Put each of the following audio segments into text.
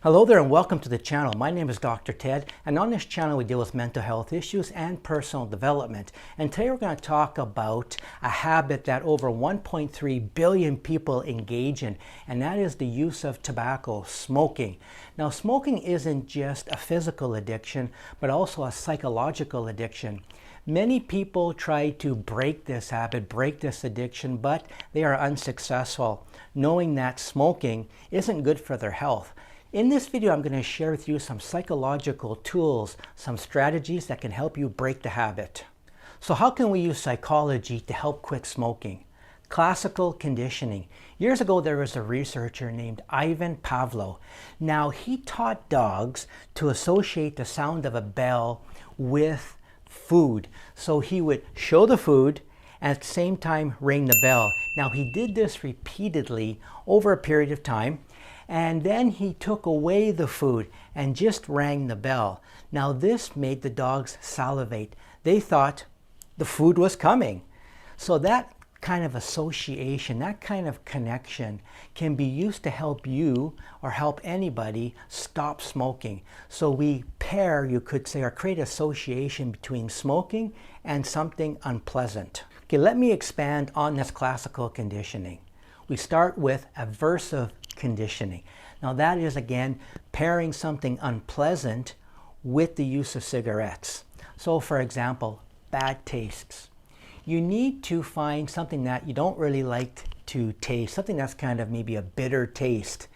Hello there and welcome to the channel. My name is Dr. Ted, and on this channel we deal with mental health issues and personal development. And today we're going to talk about a habit that over 1.3 billion people engage in, and that is the use of tobacco, smoking. Now, smoking isn't just a physical addiction, but also a psychological addiction. Many people try to break this habit, break this addiction, but they are unsuccessful, knowing that smoking isn't good for their health. In this video, I'm going to share with you some psychological tools, some strategies that can help you break the habit. So how can we use psychology to help quit smoking? Classical conditioning. Years ago, there was a researcher named Ivan Pavlov. Now, he taught dogs to associate the sound of a bell with food. So he would show the food and at the same time ring the bell. Now, he did this repeatedly over a period of time. And then he took away the food and just rang the bell. Now this made the dogs salivate. They thought the food was coming. So that kind of association, that kind of connection can be used to help you or help anybody stop smoking. So we pair, you could say, or create association between smoking and something unpleasant. Okay, let me expand on this classical conditioning. We start with aversive conditioning. Now that is, again, pairing something unpleasant with the use of cigarettes. So for example, bad tastes. You need to find something that you don't really like to taste, something that's kind of maybe a bitter taste.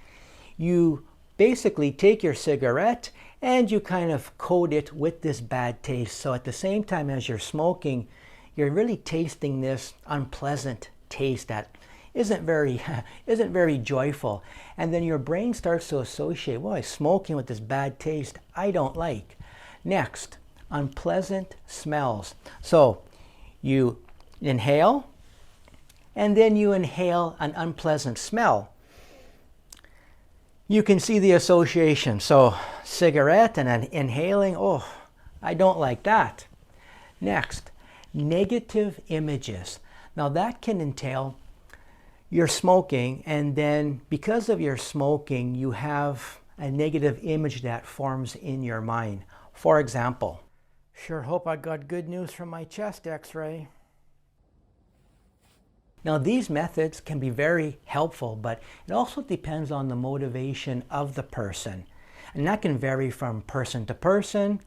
You basically take your cigarette and you kind of coat it with this bad taste. So at the same time as you're smoking, you're really tasting this unpleasant taste that isn't very joyful. And then your brain starts to associate, well, I'm smoking with this bad taste I don't like. Next, unpleasant smells. So you inhale, and then you inhale an unpleasant smell. You can see the association. So cigarette and then inhaling, oh, I don't like that. Next, negative images. Now that can entail you're smoking, and then because of your smoking, you have a negative image that forms in your mind. For example, sure hope I got good news from my chest x-ray. Now these methods can be very helpful, but it also depends on the motivation of the person. And that can vary from person to person.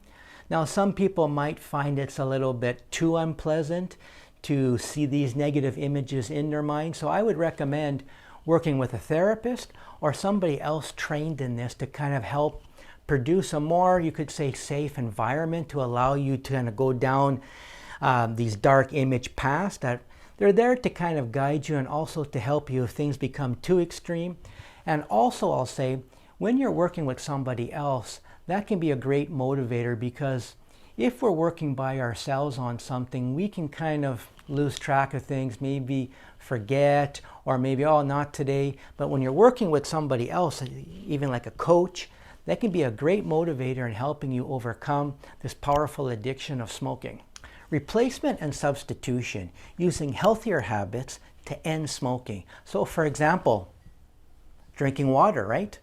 Now some people might find it's a little bit too unpleasant to see these negative images in their mind. So I would recommend working with a therapist or somebody else trained in this to kind of help produce a more, you could say, safe environment to allow you to kind of go down these dark image paths. That they're there to kind of guide you and also to help you if things become too extreme. And also I'll say, when you're working with somebody else, that can be a great motivator, because if we're working by ourselves on something, we can kind of lose track of things, maybe forget, or maybe, oh, not today. But when you're working with somebody else, even like a coach, that can be a great motivator in helping you overcome this powerful addiction of smoking. Replacement and substitution, using healthier habits to end smoking. So for example, drinking water, right?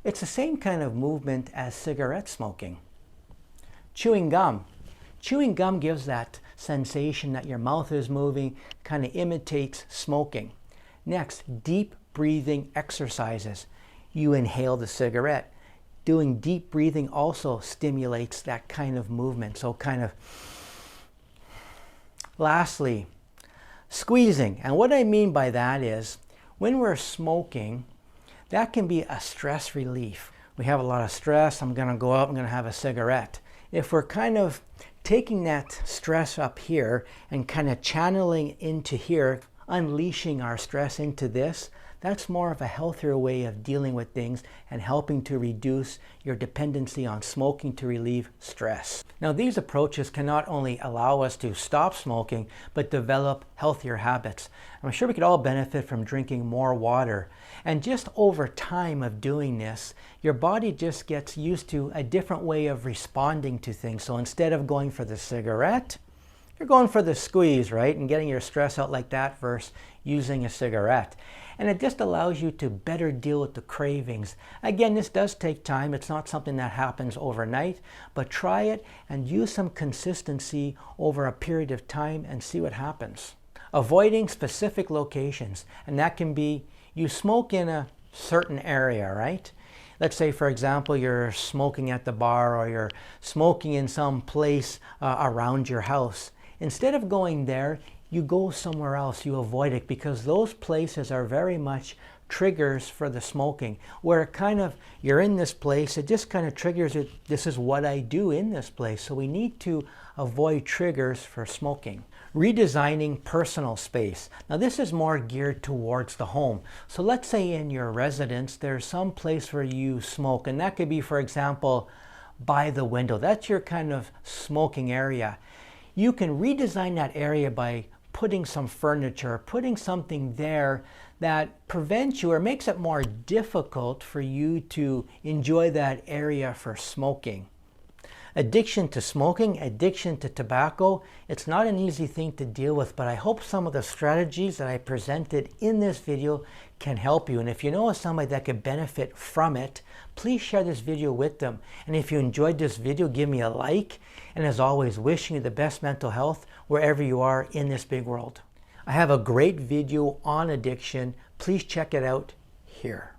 It's the same kind of movement as cigarette smoking. Chewing gum. Chewing gum gives that sensation that your mouth is moving, kind of imitates smoking. Next, deep breathing exercises. You inhale the cigarette. Doing deep breathing also stimulates that kind of movement. So kind of. Lastly, squeezing. And what I mean by that is, when we're smoking, that can be a stress relief. We have a lot of stress. I'm going to go out, I'm going to have a cigarette. If we're kind of taking that stress up here and kind of channeling into here, unleashing our stress into this, that's more of a healthier way of dealing with things and helping to reduce your dependency on smoking to relieve stress. Now these approaches can not only allow us to stop smoking, but develop healthier habits. I'm sure we could all benefit from drinking more water. And just over time of doing this, your body just gets used to a different way of responding to things. So instead of going for the cigarette, You're going for the squeeze, right? And getting your stress out like that versus using a cigarette. And it just allows you to better deal with the cravings. Again, this does take time. It's not something that happens overnight, but try it and use some consistency over a period of time and see what happens. Avoiding specific locations, and that can be you smoke in a certain area, right? Let's say, for example, you're smoking at the bar or you're smoking in some place around your house. Instead of going there, you go somewhere else, you avoid it, because those places are very much triggers for the smoking, where it kind of, you're in this place, it just kind of triggers it, this is what I do in this place. So we need to avoid triggers for smoking. Redesigning personal space. Now this is more geared towards the home. So let's say in your residence, there's some place where you smoke, and that could be, for example, by the window. That's your kind of smoking area. You can redesign that area by putting some furniture, putting something there that prevents you or makes it more difficult for you to enjoy that area for smoking. Addiction to smoking, addiction to tobacco, it's not an easy thing to deal with, but I hope some of the strategies that I presented in this video can help you. And if you know of somebody that could benefit from it, please share this video with them. And if you enjoyed this video, give me a like. And as always, wishing you the best mental health wherever you are in this big world. I have a great video on addiction. Please check it out here.